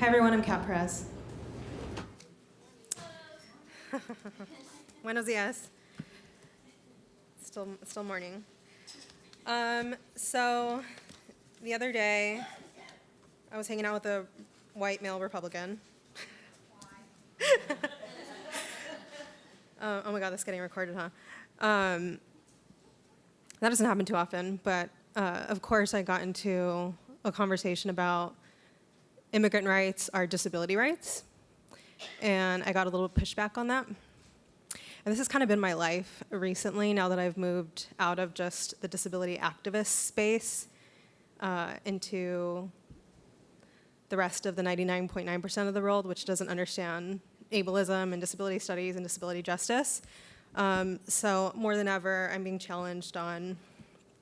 Hi everyone, I'm Kat Perez. Buenos dias. Still morning. So the other day, I was hanging out with a white male Republican. Oh my God, that's getting recorded, huh? That doesn't happen too often, but of course I got into a conversation about immigrant rights are disability rights, and I got a little pushback on that. And this has kind of been my life recently, now that I've moved out of just the disability activist space into the rest of the 99.9% of the world, which doesn't understand ableism and disability studies and disability justice. So more than ever, I'm being challenged on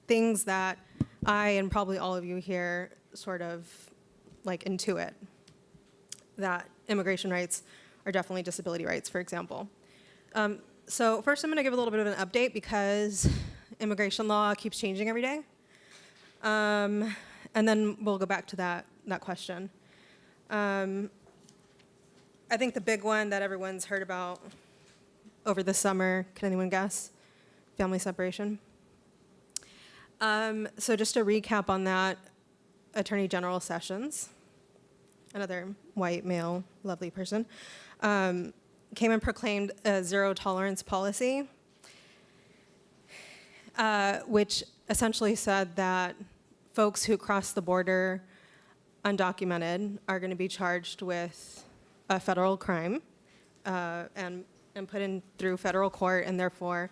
things that I and probably all of you here sort of like intuit, that immigration rights are definitely disability rights, for example. So first I'm going to give a little bit of an update because immigration law keeps changing every day. And then we'll go back to that question. I think the big one that everyone's heard about over the summer, can anyone guess? Family separation. So just to recap on that, Attorney General Sessions, another white male lovely person, came and proclaimed a zero tolerance policy, which essentially said that folks who cross the border undocumented are going to be charged with a federal crime and put in through federal court, and therefore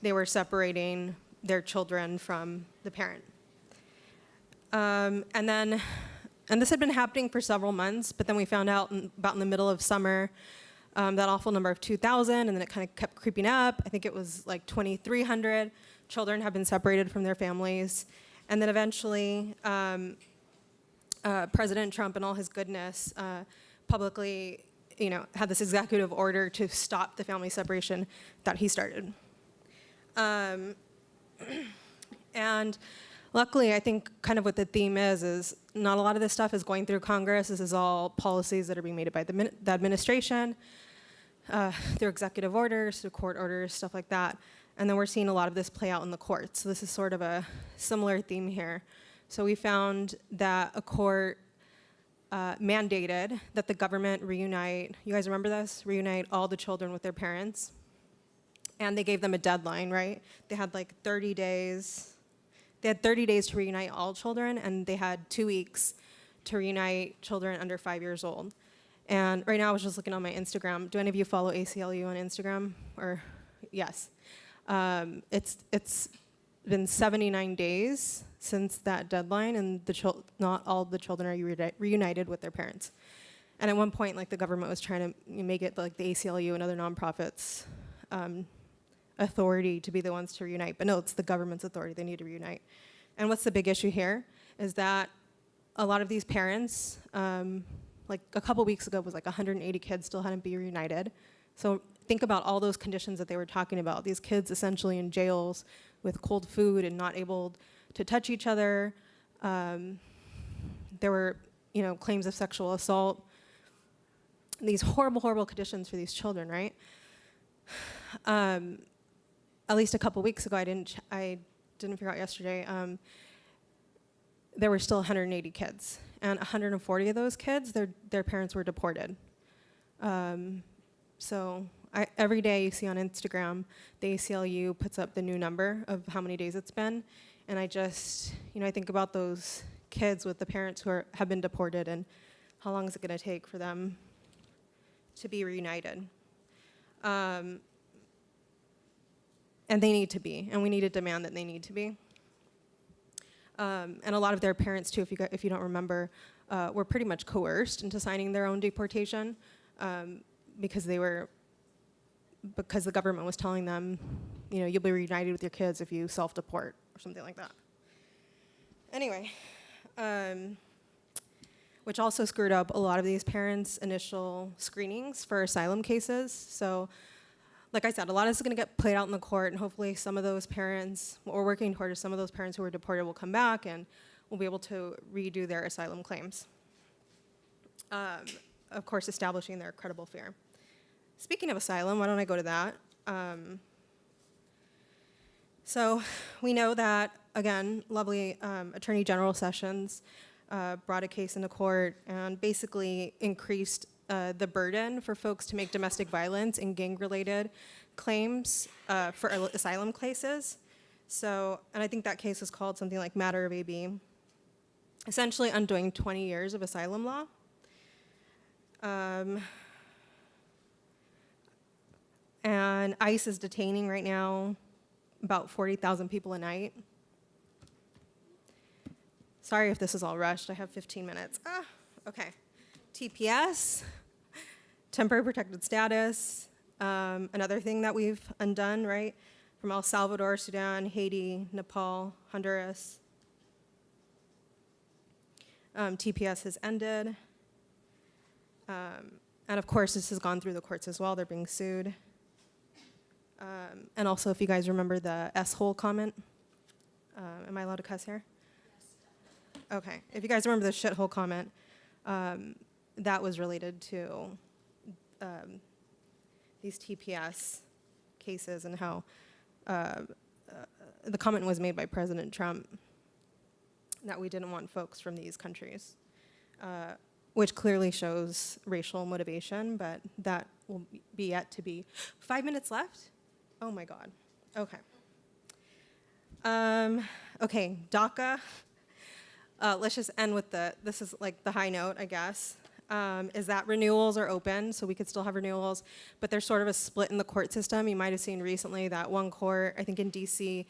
they were separating their children from the parent. And this had been happening for several months, but then we found out about in the middle of summer that awful number of 2,000, and then it kind of kept creeping up. I think it was like 2,300 children have been separated from their families. And then eventually, President Trump, in all his goodness, publicly, had this executive order to stop the family separation that he started. And luckily, I think kind of what the theme is not a lot of this stuff is going through Congress. This is all policies that are being made by the administration, through executive orders, through court orders, stuff like that. And then we're seeing a lot of this play out in the courts. So this is sort of a similar theme here. So we found that a court mandated that the government reunite, you guys remember this? Reunite all the children with their parents. And they gave them a deadline, right? They had like 30 days. They had 30 days to reunite all children, and they had 2 weeks to reunite children under 5 years old. And right now I was just looking on my Instagram. Do any of you follow ACLU on Instagram? Or yes. It's been 79 days since that deadline, and not all the children are reunited with their parents. And at one point, like, the government was trying to make it like the ACLU and other nonprofits authority to be the ones to reunite, but no, it's the government's authority. They need to reunite. And what's the big issue here is that a lot of these parents, like a couple weeks ago, was like 180 kids still hadn't been reunited. So think about all those conditions that they were talking about. These kids essentially in jails with cold food and not able to touch each other. There were, claims of sexual assault. These horrible, horrible conditions for these children, right? At least a couple weeks ago, I didn't figure out yesterday, there were still 180 kids. And 140 of those kids, their parents were deported. So every day you see on Instagram, the ACLU puts up the new number of how many days it's been. And I just, I think about those kids with the parents who have been deported, and how long is it going to take for them to be reunited? And they need to be, and we need to demand that they need to be. And a lot of their parents too, if you don't remember, were pretty much coerced into signing their own deportation because the government was telling them, you'll be reunited with your kids if you self-deport or something like that. Anyway, which also screwed up a lot of these parents' initial screenings for asylum cases. So, like I said, a lot of this is going to get played out in the court, and hopefully some of those parents, what we're working toward is some of those parents who were deported will come back and will be able to redo their asylum claims. of course, establishing their credible fear. Speaking of asylum, why don't I go to that? So we know that, again, lovely Attorney General Sessions brought a case into court and basically increased the burden for folks to make domestic violence and gang-related claims for asylum cases. So, and I think that case is called something like Matter of AB, essentially undoing 20 years of asylum law. And ICE is detaining right now about 40,000 people a night. Sorry if this is all rushed. I have 15 minutes. Okay. TPS, temporary protected status, another thing that we've undone, right? From El Salvador, Sudan, Haiti, Nepal, Honduras. TPS has ended. And of course, this has gone through the courts as well. They're being sued. And also, if you guys remember the S-hole comment, am I allowed to cuss here? Yes. Okay. If you guys remember the shithole comment, that was related to these TPS cases and how the comment was made by President Trump that we didn't want folks from these countries, which clearly shows racial motivation, but that will be yet to be. 5 minutes left? Oh my God. Okay. Okay, DACA. Let's just end with this is like the high note, I guess, is that renewals are open, so we could still have renewals, but there's sort of a split in the court system. You might have seen recently that one court, I think in DC,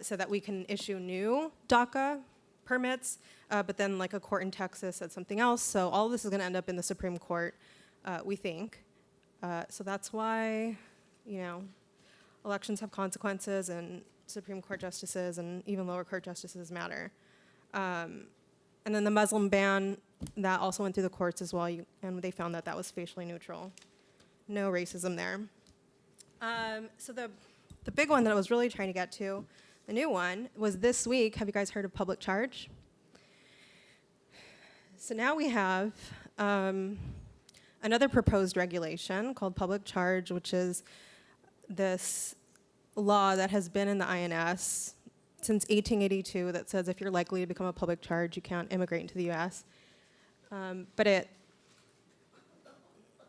said that we can issue new DACA permits, but then like a court in Texas said something else. So all of this is gonna end up in the Supreme Court, we think. So that's why, elections have consequences and Supreme Court justices and even lower court justices matter. And then the Muslim ban, that also went through the courts as well, and they found that that was facially neutral. No racism there. So the big one that I was really trying to get to, the new one, was this week. Have you guys heard of public charge? So now we have another proposed regulation called public charge, which is this law that has been in the INS since 1882 that says if you're likely to become a public charge, you can't immigrate into the US. But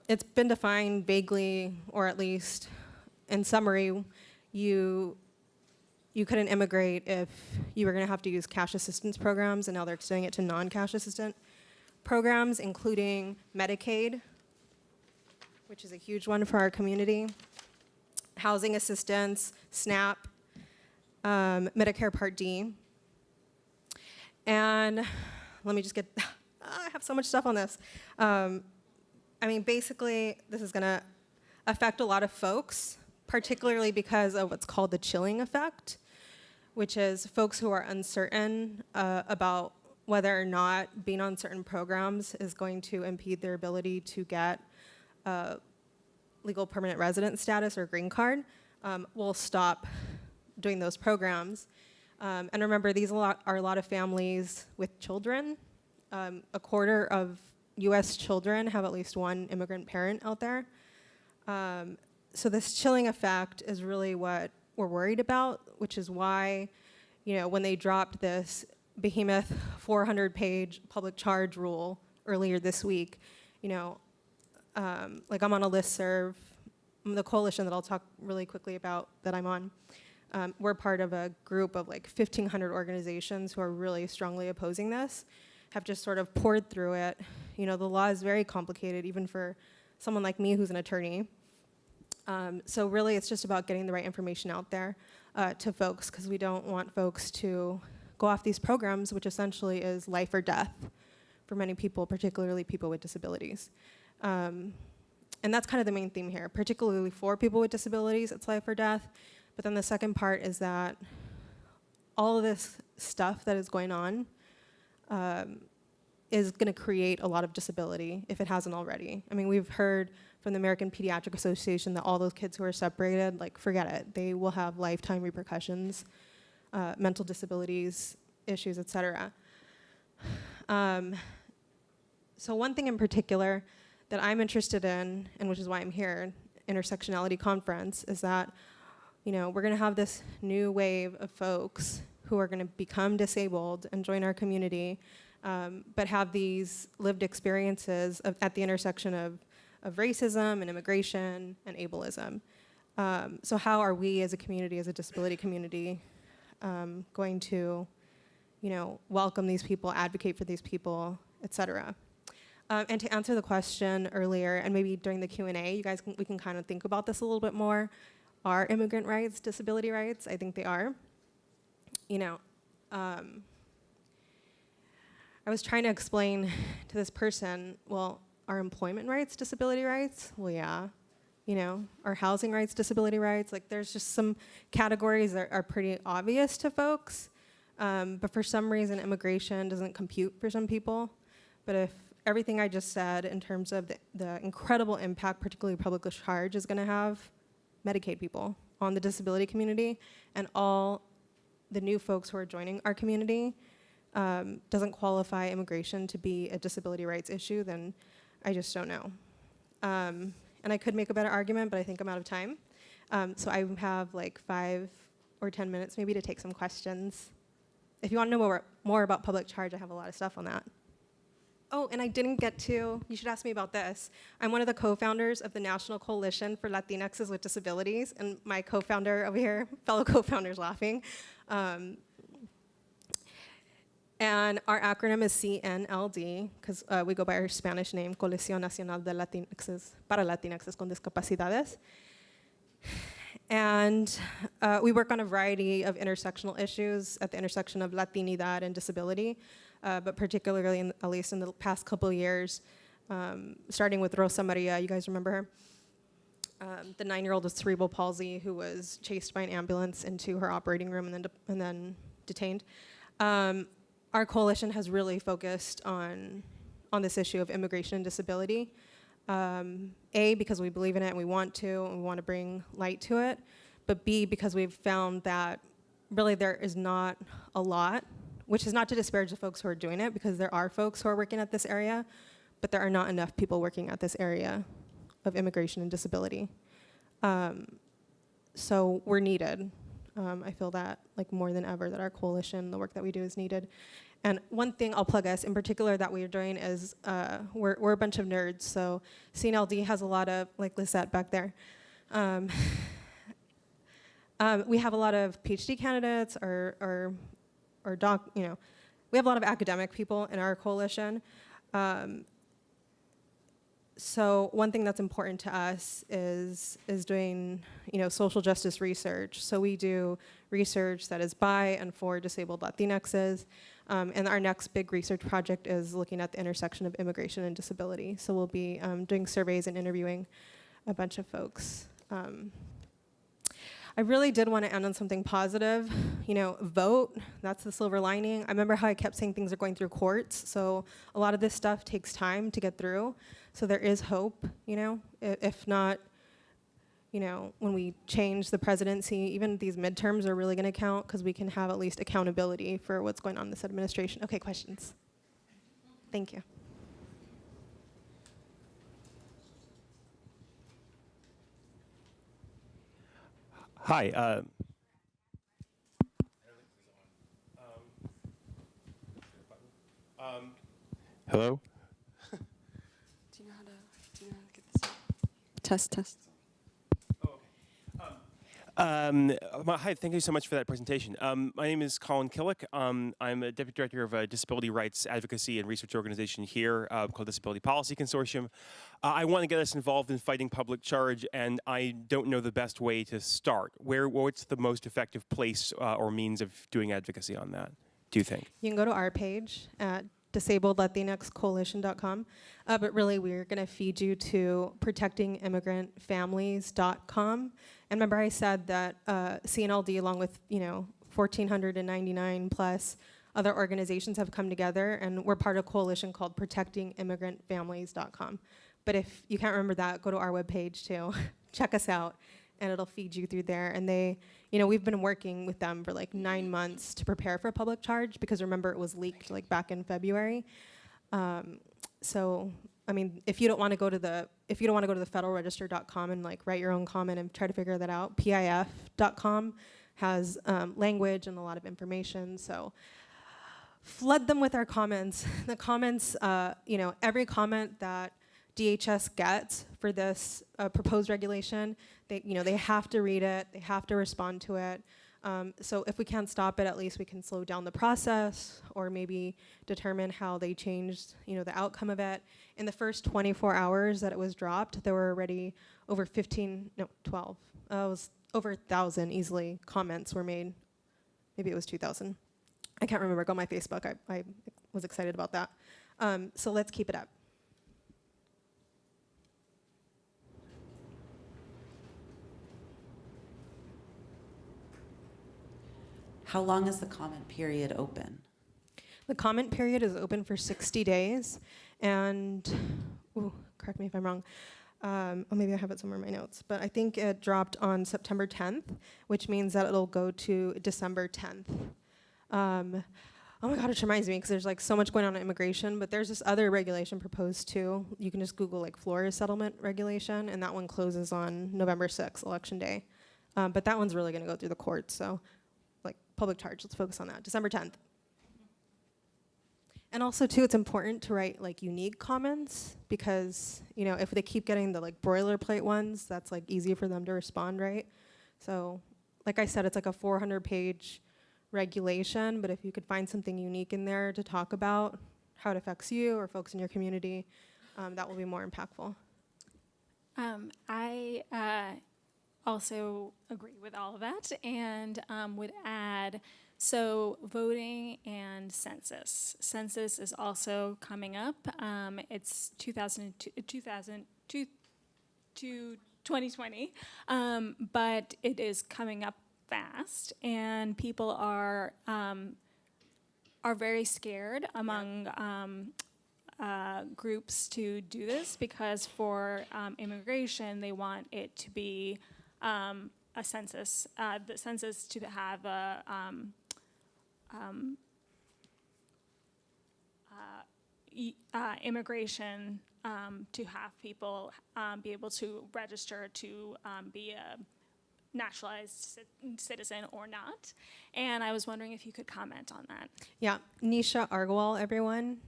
it's been defined vaguely, or at least in summary, you couldn't immigrate if you were gonna have to use cash assistance programs, and now they're extending it to non-cash assistant programs, including Medicaid, which is a huge one for our community, housing assistance, SNAP, Medicare Part D. And let me just get, I have so much stuff on this. I mean, basically, this is gonna affect a lot of folks, particularly because of what's called the chilling effect, which is folks who are uncertain about whether or not being on certain programs is going to impede their ability to get legal permanent resident status or green card, will stop doing those programs. And remember, these are a lot of families with children. A quarter of US children have at least one immigrant parent out there. So this chilling effect is really what we're worried about, which is why, when they dropped this behemoth 400-page public charge rule earlier this week, like I'm on a listserv, the coalition that I'll talk really quickly about that I'm on. We're part of a group of like 1,500 organizations who are really strongly opposing this, have just sort of poured through it. The law is very complicated, even for someone like me who's an attorney. So really, it's just about getting the right information out there to folks, because we don't want folks to go off these programs, which essentially is life or death for many people, particularly people with disabilities. And that's kind of the main theme here, particularly for people with disabilities, it's life or death. But then the second part is that all of this stuff that is going on is gonna create a lot of disability if it hasn't already. I mean, we've heard from the American Pediatric Association that all those kids who are separated, like, forget it. They will have lifetime repercussions, mental disabilities, issues, et cetera. So one thing in particular that I'm interested in, and which is why I'm here, Intersectionality Conference, is that, you know, we're gonna have this new wave of folks who are gonna become disabled and join our community, but have these lived experiences at the intersection of racism and immigration and ableism. So how are we as a community, as a disability community, going to, you know, welcome these people, advocate for these people, et cetera? And to answer the question earlier, and maybe during the Q&A, we can kind of think about this a little bit more. Are immigrant rights disability rights? I think they are. You know, I was trying to explain to this person, well, are employment rights disability rights? Well, yeah. You know, are housing rights disability rights? Like, there's just some categories that are pretty obvious to folks, but for some reason, immigration doesn't compute for some people. But if everything I just said in terms of the incredible impact, particularly public charge, is gonna have Medicaid people on the disability community, and all the new folks who are joining our community doesn't qualify immigration to be a disability rights issue, then I just don't know. And I could make a better argument, but I think I'm out of time. So I have like 5 or 10 minutes maybe to take some questions. If you want to know more about public charge, I have a lot of stuff on that. Oh, and I didn't get to, you should ask me about this. I'm one of the co-founders of the National Coalition for Latinxes with Disabilities, and my co-founder over here, fellow co-founder's laughing. And our acronym is CNLD, because we go by our Spanish name, Coalición Nacional de Latinxes, para Latinxes con Discapacidades. And we work on a variety of intersectional issues at the intersection of Latinidad and disability, but particularly, at least in the past couple of years, starting with Rosa Maria, you guys remember her? The 9-year-old with cerebral palsy who was chased by an ambulance into her operating room and then detained. Our coalition has really focused on this issue of immigration and disability. A, because we believe in it and we want to bring light to it, but B, because we've found that really there is not a lot, which is not to disparage the folks who are doing it, because there are folks who are working at this area, but there are not enough people working at this area of immigration and disability. So we're needed. I feel that like more than ever that our coalition, the work that we do is needed. And one thing I'll plug us in particular that we're doing is we're a bunch of nerds. So CNLD has a lot of, like Lisette back there. We have a lot of PhD candidates or doc, you know, we have a lot of academic people in our coalition. So one thing that's important to us is doing, you know, social justice research. So we do research that is by and for disabled Latinxes, and our next big research project is looking at the intersection of immigration and disability. So we'll be doing surveys and interviewing a bunch of folks. I really did want to end on something positive. You know, vote, that's the silver lining. I remember how I kept saying things are going through courts, so a lot of this stuff takes time to get through. So there is hope, you know, if not, you know, when we change the presidency, even these midterms are really gonna count because we can have at least accountability for what's going on in this administration. Okay, questions? Thank you. Hi. Hello? Do you know how to get this? Test. Hi, thank you so much for that presentation. My name is Colin Killick. I'm a Deputy Director of a Disability Rights Advocacy and Research Organization here called Disability Policy Consortium. I want to get us involved in fighting public charge, and I don't know the best way to start. What's the most effective place or means of doing advocacy on that, do you think? You can go to our page at disabledlatinxcoalition.com, but really we're gonna feed you to protectingimmigrantfamilies.com. And remember I said that CNLD, along with 1,499 plus other organizations, have come together, and we're part of a coalition called protectingimmigrantfamilies.com. But if you can't remember that, go to our webpage too. Check us out, and it'll feed you through there. And they, we've been working with them for like 9 months to prepare for public charge, because remember it was leaked like back in February. So, I mean, if you don't want to go to the federalregister.com and like write your own comment and try to figure that out, PIF.com has language and a lot of information. So, flood them with our comments. The comments, every comment that DHS gets for this proposed regulation, they have to read it, they have to respond to it. So if we can't stop it, at least we can slow down the process or maybe determine how they changed, the outcome of it. In the first 24 hours that it was dropped, there were already over 12. It was over 1,000 easily comments were made. Maybe it was 2,000. I can't remember. Go on my Facebook. I was excited about that. So let's keep it up. How long is the comment period open? The comment period is open for 60 days, and correct me if I'm wrong. Maybe I have it somewhere in my notes, but I think it dropped on September 10th, which means that it'll go to December 10th. Oh my God, which reminds me, because there's like so much going on in immigration, but there's this other regulation proposed too. You can just Google like Flores settlement regulation, and that one closes on November 6th, election day. But that one's really going to go through the courts, so like public charge, let's focus on that, December 10th. And also too, it's important to write like unique comments because, if they keep getting the like boilerplate ones, that's like easy for them to respond, right? So like I said, it's like a 400-page regulation, but if you could find something unique in there to talk about how it affects you or folks in your community, that will be more impactful. I also agree with all of that and would add, so voting and census. Census is also coming up. It's 2020, but it is coming up fast, and people are very scared among groups to do this because for immigration, they want it to be a census, the census to have a immigration to have people be able to register to be a naturalized citizen or not. And I was wondering if you could comment on that. Yeah, Nisha Agarwal, everyone.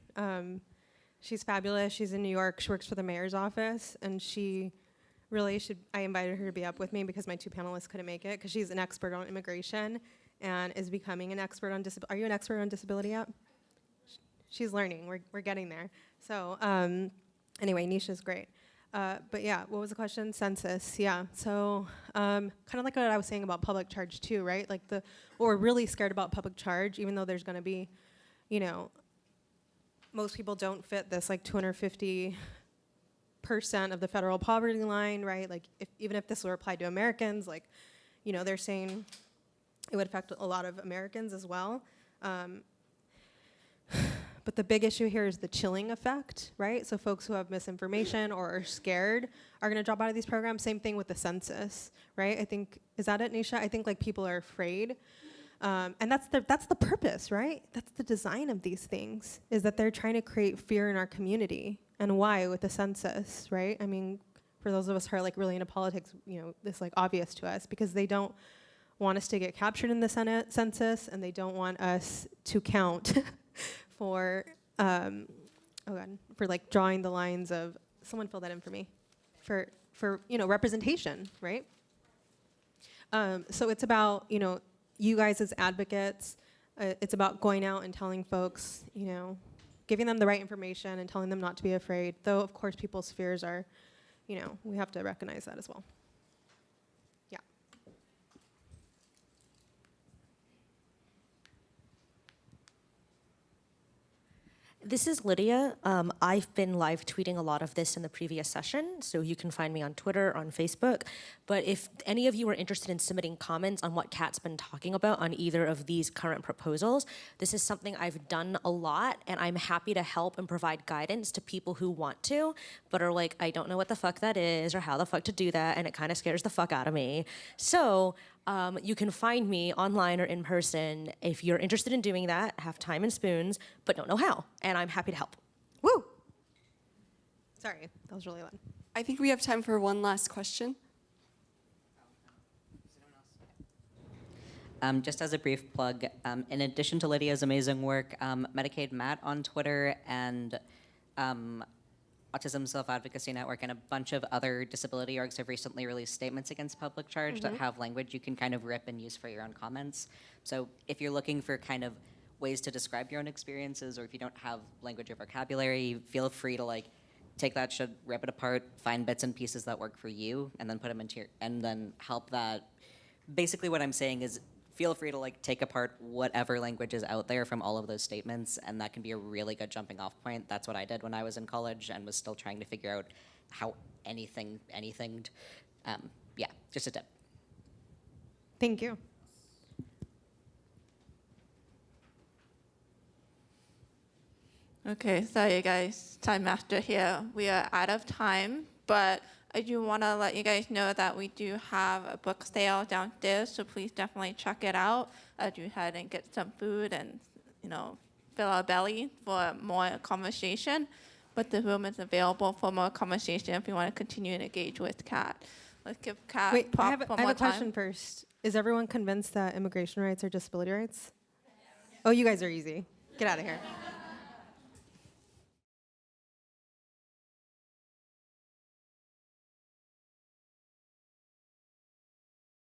She's fabulous. She's in New York. She works for the mayor's office, and she really should. I invited her to be up with me because my two panelists couldn't make it because she's an expert on immigration and is becoming an expert on disability. Are you an expert on disability yet? She's learning. We're getting there. So anyway, Nisha's great. But yeah, what was the question? Census, yeah. So kind of like what I was saying about public charge too, right? Like what we're really scared about public charge, even though there's gonna be, most people don't fit this like 250% of the federal poverty line, right? Like even if this were applied to Americans, like, they're saying it would affect a lot of Americans as well. But the big issue here is the chilling effect, right? So folks who have misinformation or are scared are gonna drop out of these programs. Same thing with the census, right? I think, is that it, Nisha? I think like people are afraid. And that's the purpose, right? That's the design of these things, is that they're trying to create fear in our community. And why with the census, right? I mean, for those of us who are like really into politics, this is like obvious to us because they don't want us to get captured in the census, and they don't want us to count for for like drawing the lines of, someone fill that in for me, for representation, right? So it's about you guys as advocates. It's about going out and telling folks, giving them the right information and telling them not to be afraid. Though of course people's fears are, we have to recognize that as well. Yeah. This is Lydia. I've been live tweeting a lot of this in the previous session, so you can find me on Twitter, on Facebook. But if any of you are interested in submitting comments on what Kat's been talking about on either of these current proposals, this is something I've done a lot, and I'm happy to help and provide guidance to people who want to, but are like, I don't know what the fuck that is or how the fuck to do that, and it kind of scares the fuck out of me. So you can find me online or in person if you're interested in doing that, have time and spoons, but don't know how, and I'm happy to help. Woo! Sorry, that was really loud. I think we have time for one last question. Just as a brief plug, in addition to Lydia's amazing work, Medicaid Matt on Twitter and Autism Self-Advocacy Network and a bunch of other disability orgs have recently released statements against public charge that have language you can kind of rip and use for your own comments. So if you're looking for kind of ways to describe your own experiences, or if you don't have language or vocabulary, feel free to like take that shit, rip it apart, find bits and pieces that work for you, and then put them into your, and then help that. Basically what I'm saying is feel free to like take apart whatever language is out there from all of those statements, and that can be a really good jumping off point. That's what I did when I was in college and was still trying to figure out how anything, yeah, just a tip. Thank you. Okay, sorry guys, Time Master here. We are out of time, but I do want to let you guys know that we do have a book sale downstairs, so please definitely check it out. Do head and get some food and, fill our belly for more conversation. But the room is available for more conversation if you want to continue to engage with Kat. Let's give Kat Wait, I pop have, one I have more a question time. first. Is everyone convinced that immigration rights are disability rights? Oh, you guys are easy. Get out of here.